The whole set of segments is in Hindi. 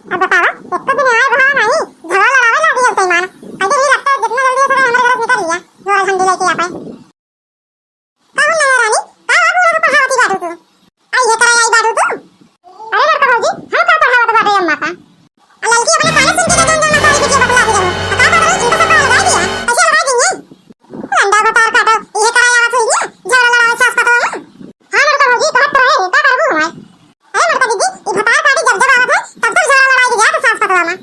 अब बताओ एक तो दिन आए भाव नहीं झगड़ा लड़ावे लगी है बेईमान। अगर ये लगता है जितना जल्दी हो सके हमारे घर निकल लिया जो आज हम लेके आ पाए। कौन है रानी का पूरा तो पढ़ावती बाटू तू आई ये करा आई बाटू तू। अरे लड़का भौजी हम का पढ़ावत बाटे अम्मा का लड़की अपने काने सुन के दे दूंगा सारी वीडियो बतला दी रहूं का पता नहीं इनका सब लगा दिया ऐसे लगा देंगे अंडा बता काटो ये करा आवत हुई है झगड़ा लड़ावे सास पता है। हां लड़का भौजी कहत रहे का करबू हमारे। अरे लड़का दीदी ये भतार पार्टी जब जब आवत है तब तक झगड़ा लड़ाई के जा तो सास पता में।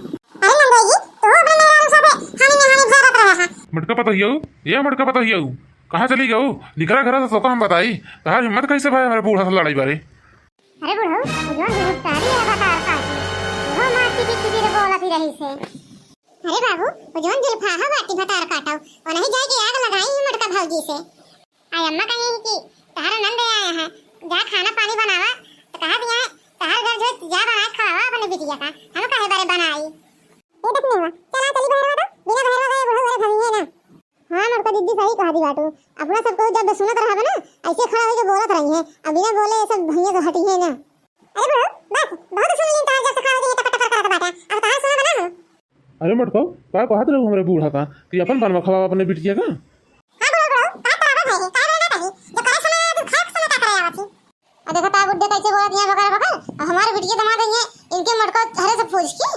अरे नंदे जी तो अपने मेरा सब हानि में हानि भरत रहा है। मटका पता हियो ये मटका पता हियो कहाँ चली गयो निकरा घर से सोका हम बताई तार हिम्मत कैसे भाई हमारे बूढ़ा से लड़ाई बारे। अरे बुढ़ऊ जो बहुत सारी है बता का वो माटी की रे बोलती रही से। अरे बाबू वो जोन जुल्फा है बाटी भतार काटाओ और नहीं जाए कि आग लगाई है मटका भौजी से। आई अम्मा कही कि तारा नंद आया है जा खाना पानी बनावा तो कहा दिया है तार घर जो जा बनाए खावा अपने बिटिया का हम काहे बारे बनाई ये तक नहीं हुआ चला चली बहरवा दो बिना बहरवा गए बुढ़ऊ रे भई है ना। हां मटका दीदी सही कहा दी बाटू अपना सबको जब सुनत रहबे ना ऐसे खड़ा होके बोलत रही है अब बिना बोले सब भैया तो हटी है ना। अरे बुढ़ऊ बस बहुत सुन ली तार जब से खाओगे टपट टपट करत बाटा अब तार सुना बना। अरे मटका का कहत रहो हमारे बूढ़ा का कि अपन बनवा खवा अपने बिटिया का। हां बुढ़ऊ का पावा है का ना कही जो करे समय तो खाक समय का करे आवत अब देखो ता बुड्ढे कैसे बोलत है बकर बकर और हमारे बिटिया दमा देंगे इनके मटका हरे से पूछ के।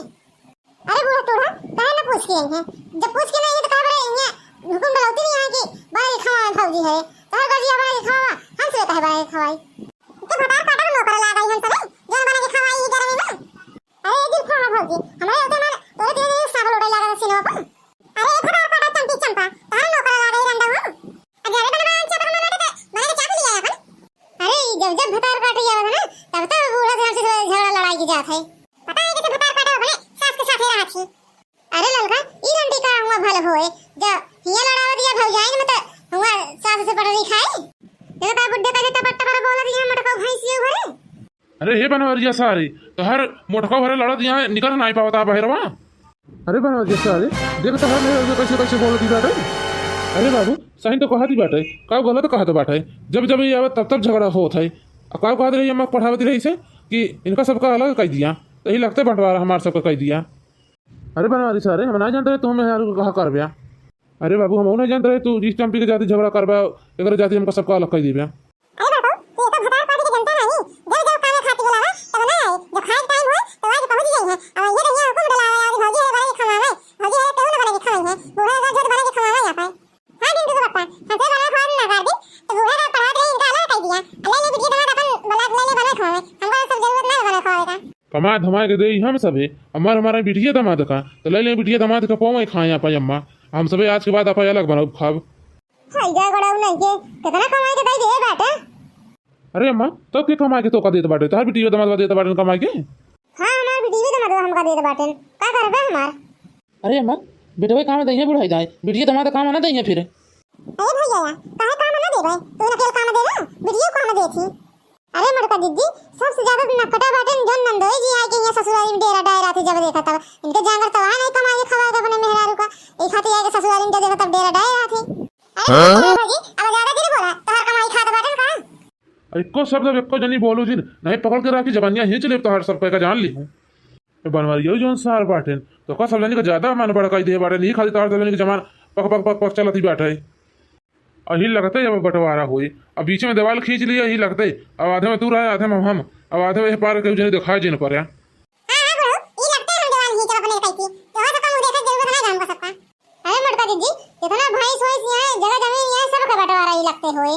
अरे बुढ़ा तोड़ा काहे ना पूछ के हैं जब पूछ के नहीं तो का करे इन्हें हुकुम डलौती नहीं है कि बड़ा खावा भौजी है तार गजिया बड़ा खावा हम से कहे बड़ा खवाई तो भतार काटा नौकर ला गई हम सब जो बना के खवाई ही डरे में। अरे ये दिल खावा भौजी हमारे होते मार तोरे तेरे साबल उड़े लगा सिनो पर। अरे ये भतार काटा चंपी चंपा तार नौकर ला गई रंडा हूं अरे बनवा अच्छा बनवा बना के चाप लिया अपन। अरे जब जब भतार काटी जावे ना तब तब बूढ़ा से हमसे झगड़ा लड़ाई की जात है पता है कैसे भतार काटा अपने सास के साथ रहा थी। अरे ललका ई रंडी का हुआ भल होए जो हिया लड़ावा दिया भौजाई ने मत हुआ सास से पड़ रही खाई देखा बुड्ढे का जता पट्टा पर बोल दिया मटका भैंसियो भरे। अरे हे बनवरिया सारी तो हर मोटका भरे लड़ा दिया निकल नहीं पावता बहरवा। अरे बनवरिया सारी देख तो हर कैसे कैसे बोल दी बाटे। अरे बाबू सही तो कहती बाटे का गलत कहत बाटे जब जब ये आवत तब तब झगड़ा होत है का कहत रही अम्मा पढ़ावती रही से कि इनका सबका अलग कह दिया तो यही लगते बंटवारा हमारे सबका कह दिया। अरे बनवारी सारे हम ना जानते रहे तुम कहा कर ब्या। अरे बाबू हम नहीं जानते रहे तू जिस चंपी के जाति झगड़ा करबा अगर जाति हमका सबका अलग कह दिया। अरे बाबू ये तो भतार पार्टी की जनता नहीं जब जब खाना खाती बुलावा तब ना आए जो खाए टाइम हो तो आज पहुंच गई है और ये रहिया हुकुम डलावा और भौजी है बड़ा खवावे भौजी है क्यों ना बना के खाई है बूढ़ा का जो बना के खवावे यहाँ पे। हां दिन तो पप्पा हमसे बना खान ना कर दी तो बूढ़ा का पढ़ा रही इनका अलग कह दिया अल्लाह ने बिटिया दमा अपन बला ले बना खावे हमको सब जरूरत ना बना खावे का कमा धमा के दे हम सबे हमारा बिटिया दमाद का तो ले बिटिया दमाद का पौ खाए आप अम्मा हम सबे आज के बाद आप अलग बनाओ खाब। हाय जा गड़ा नहीं के कितना कमाई के दे दे बेटा। अरे अम्मा तो के कमा के तो का देत बाटे तार बिटिया दमाद देत बाटे कमा के। हां हमार बिटिया दमाद हमका देत बाटे का करबे हमार। अरे अम्मा बेटवे काम देंगे बुढ़ाई जाए बिटिया दमाद काम ना देंगे फिर। अरे भैया काहे काम ना देबे तू ना केल काम दे ना बिटिया काम दे थी। अरे मटका दीदी सबसे ज्यादा नकटा बाटे जोन नंदोई जी आके यहाँ ससुराली में डेरा डायरा थे जब देखा तब इनके जांगर तो नहीं कमाई खवाएगा अपने मेहरारू का एक खाती आके ससुराली में देखा तब डेरा डायरा थे। अरे भाजी अब ज्यादा दिन बोला तोहर कमाई खाता बाटे का एको शब्द एको जनी बोलू जी नहीं पकड़ के राखी जबानिया ही चले तो हर सब का जान ली हूं बनवारियो जोन सार बाटे तो का सब जनी का ज्यादा मन बड़काई दे बाटे नहीं खाली तोहर जनी के जमान पक पक पक पक चलती बाटे यही लगते जब बंटवारा हुई अब बीच में दीवार खींच लिया यही लगते अब आधे में तू रहा आधे में हम अब आधे में पार के जने दिखाई जिन पर। हां हां ये लगते हम दीवार ही चल अपने कैसी तो वहां से कम देखे जरूरत नहीं हमको सबका। अरे मटका दीदी जितना भाई सोई यहाँ जगह जमीन यहाँ सब का बंटवारा ही लगते होए।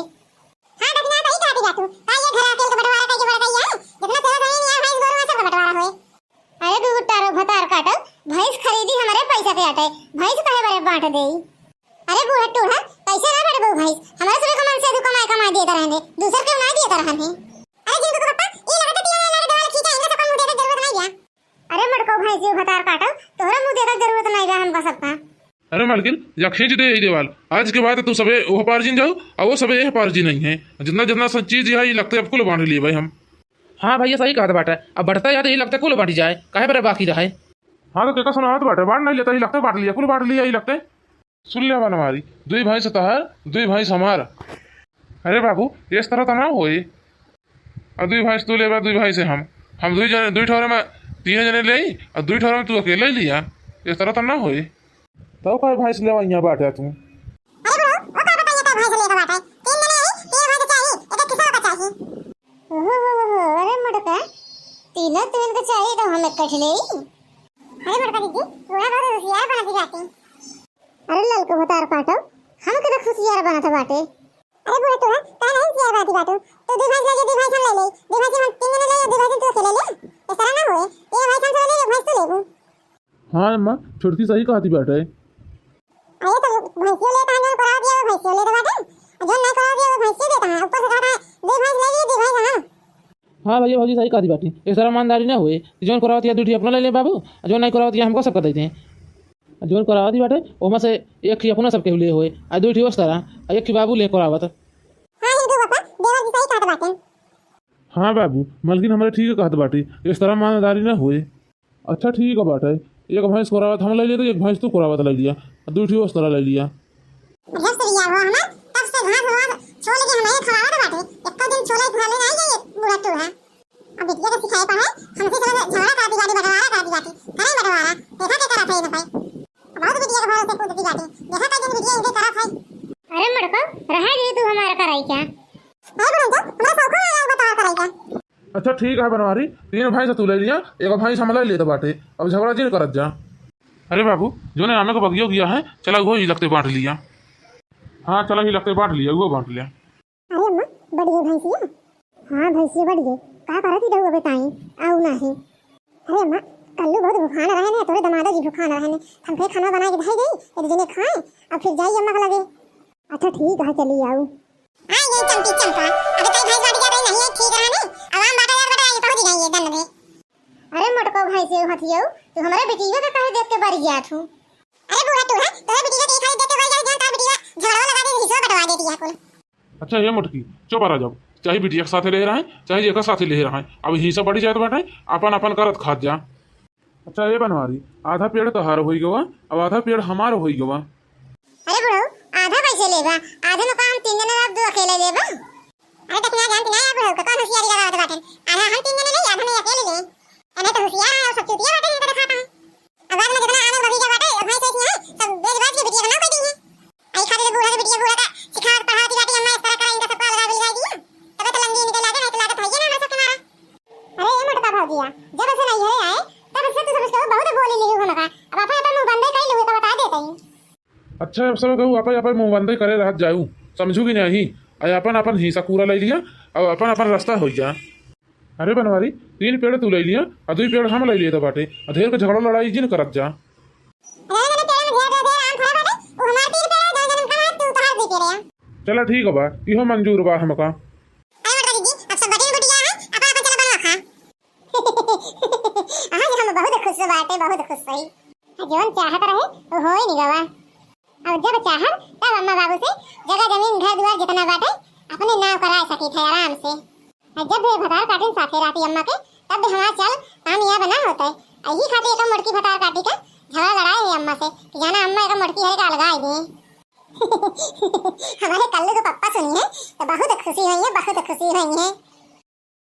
हां दक्षिणा सही कहती जा तू का ये घर अकेले का बंटवारा कैसे बड़ा है जितना तेरा जमीन यहाँ भैंस गोरू सब का बंटवारा होए। अरे तू गुट्टारो भतार काटो भैंस खरीदी हमारे पैसा पे आटे भैंस काहे बारे बांट देई। अरे बूढ़ा टूढ़ा कैसे ना बड़े बहू भाई हमारे सुबह कमाल से तू कमाई देता रहने दूसरे के ना देता रहने। अरे जिनको पप्पा ये लगता तिया लड़े दवाल खींचा इनका सब मुंह देने जरूरत नहीं गया। अरे मटको भाई जी भतार काटो तोहरा मुंह देने जरूरत नहीं गया हमका सबका। अरे मालकिन या खींच दे ये दीवार आज के बाद तू सबे वो पार जिन जाओ और वो सबे ये पार जी नहीं है जितना जितना सब चीज है ये लगता है कुल बांट लिए भाई हम। हाँ भैया सही कहा बाटा अब बढ़ता जाता ये लगता है कुल बांटी जाए काहे पर बाकी रहे। हाँ तो क्या सुना बाटे बांट नहीं लेता ये लगता बांट लिया कुल बांट लिया ये लगता सुन लिया बन हमारी दुई भाई से तहर दुई भाई हमार। अरे बाबू इस तरह तो ना होई और दुई भाई तू ले दुई भाई से हम दुई ठौरे में तीन जने ले आई और दुई ठहर में तू अकेले ही लिया, इस तरह तो ना होई। तब का भैंस लेवा यहाँ बाटे तू? अरे बुढ़ऊ ओ का बताइए तो भैंस लेकर बाटे तीन जने आई तीन भैंस चाहिए एक किसा का चाहिए। ओहो अरे मोटका तीनों तीन को चाहिए तो हम इकट्ठे ले। अरे मोटका दीदी थोड़ा बहुत होशियार बनाती जाती। अरे ललको भतार पाटो हम के होशियार बनाता बाटे। अरे बुढ़ा तोरा का नहीं होशियार बाती बाटो तो दो भैंस ले दो भैंस हम ले ले दो भैंस हम तीन जने ले दो भैंस तू अकेले ले इस तरह ना होए ये भैंस हम ले ले भैंस तू ले लूं। हाँ अम्मा छुटकी सही कहती बाटे। अरे तो भैंसियों लेता है जो करा दिया वो भैंसियों लेता बाटे जो नहीं करा दिया वो भैंसियों देता है ऊपर से कहता है दो भैंस ले लिए दो भैंस हाँ। हाँ भैया भाजी सही कहती बाटी, इस तरह ईमानदारी ना हुए। जोन करावती है ड्यूटी अपना ले ले बाबू, जो नहीं करावती है हमको सब कर देते हैं। जोन करावती बाटे ओमा से एक ही अपना सबके लिए हुए आ दो उस तरह एक ही बाबू ले करावत। हाँ हिंदू बाबा देवर जी सही कहता बाटे। हाँ बाबू मलकिन हमारे ठीक है कहत बाटी, इस तरह ईमानदारी ना हुए। अच्छा ठीक है बाटे, एक भैंस करावत हम ले लिए तो एक भैंस तू करावत ले लिया और दूठी उस तरह ले लिया। जब से यार हो हमें तब से घास छोड़ के हमें खवावत बाटे एक दिन छोले खा ले ना ये बुढ़ा तू है। अब बिटिया को सिखाए पढ़ाए हमसे थोड़ा झगड़ा करा दी गाड़ी बटवारा करा दी जाती करे बटवारा देखा के करा था ये भाई बहुत बिटिया के भरोसे कूद दी जाती देखा का दिन बिटिया इनके करा था। अरे मड़को रहा जी तू हमारा कराई क्या? अरे बुढ़ा मैं सौखो आया बता कराई क्या? अच्छा ठीक है बनवारी, तीन भैंस तू ले लिया एक भैंस हम ले लिए बाटे, अब झगड़ा जिन करत जा। अरे बाबू जो ने नामे को बगियो गया है चला वो ही लगते बांट लिया। हाँ चला ही लगते बांट लिया वो बांट लिया। अरे अम्मा बढ़िया भैंसिया हाँ भैंसिया बढ़िया का करती रहू बताई आऊ नहीं। अरे अम्मा कल्लू बहुत भूखाना रहे ने तोरे दमादो जी भूखाना रहे ने हम फिर खाना बना के धाई गई एक जने खाए अब फिर जाई अम्मा को लगे। अच्छा ठीक है चली आऊ। हां ये चंपी चंपा अबे कई भैंस बाटी जा रही नहीं है ठीक रहा नहीं आवाम बाटा यार बटा ये पहुंच गई ये दन में। अरे मोटको भैंसियो हथियो तू हमारे बेटीवा का कहे देख के बारी गया थू। अरे बुढ़ा तू है तोरे बेटीवा के खाली देख के बारी जा ता बेटीवा झगड़ा लगा दे हिस्सा बटवा देती है कुल। अच्छा ये मुटकी चुप रह जाओ, चाहे बिटिया के साथे ले रहा है चाहे एक साथे ले रहा है, अब हिस्सा बढ़ी जाए तो बाटे अपन अपन करत खात जा। अच्छा ये बनवारी आधा पेड़ तोहार होई गवा अब आधा पेड़ हमार होई गवा। अरे बुढ़ऊ आधा पैसे लेबा आधे में काम तीन जने आप दो अकेले लेबा। अरे देखना जानती ना बुढ़ऊ का कौन होशियारी लगा बाटे आधा हम तीन जने नहीं आधा मैं अकेले ले अने तो होशियार है और सब चुतिया बाटे नहीं खाता है। अब बाद में जितना आने बगीचा बाटे भाई से है सब बेजबाज की बिटिया ना कोई दी है आई खाते तो बूढ़ा बिटिया बूढ़ा का सिखा पढ़ाती बाटी अम्मा इस तरह का इनका सबका लगा बिलाई दिया तब तो लंगी निकल आके नहीं तो लागत है ना हमारे सबके मारा। अरे ये मोटा भाग दिया जब से नहीं है आए तब से तू समझते हो बहुत बोली ली हो ना अब अपन अपन मुंह बंद कर लो तो बता देते हैं। अच्छा अब सब कहूँ अपन अपन मुँह बंद करे रह जाऊँ समझूगी नहीं अरे अपन अपन हिस्सा पूरा ले लिया अब अपन अपन रास्ता हो जा। अरे बनवारी तीन पेड़ तू ले लिया और दो पेड़ हम ले लिए तो बाटे अधेर के झगड़ा लड़ाई जिन करत जा। चला ठीक है बा इहो मंजूर बा हमका। बहुत खुश बाटे बहुत खुश सही जोन चाहत रहे वो हो ही नहीं गवा। अब जब चाहत तब अम्मा बाबू से जगह जमीन घर द्वार जितना बाटे अपने नाम करा सकी थे आराम से। जब भी भतार काटिन साथे राती अम्मा के तब भी हमारा चल काम यह बना होता है यही खाते एक मटकी भतार काटी का झगड़ा लड़ाए है अम्मा से कि जाना अम्मा एक मटकी है का लगाई दे। हमारे कल्लू को पप्पा सुनी है तो बहुत खुशी हुई है बहुत खुशी हुई है।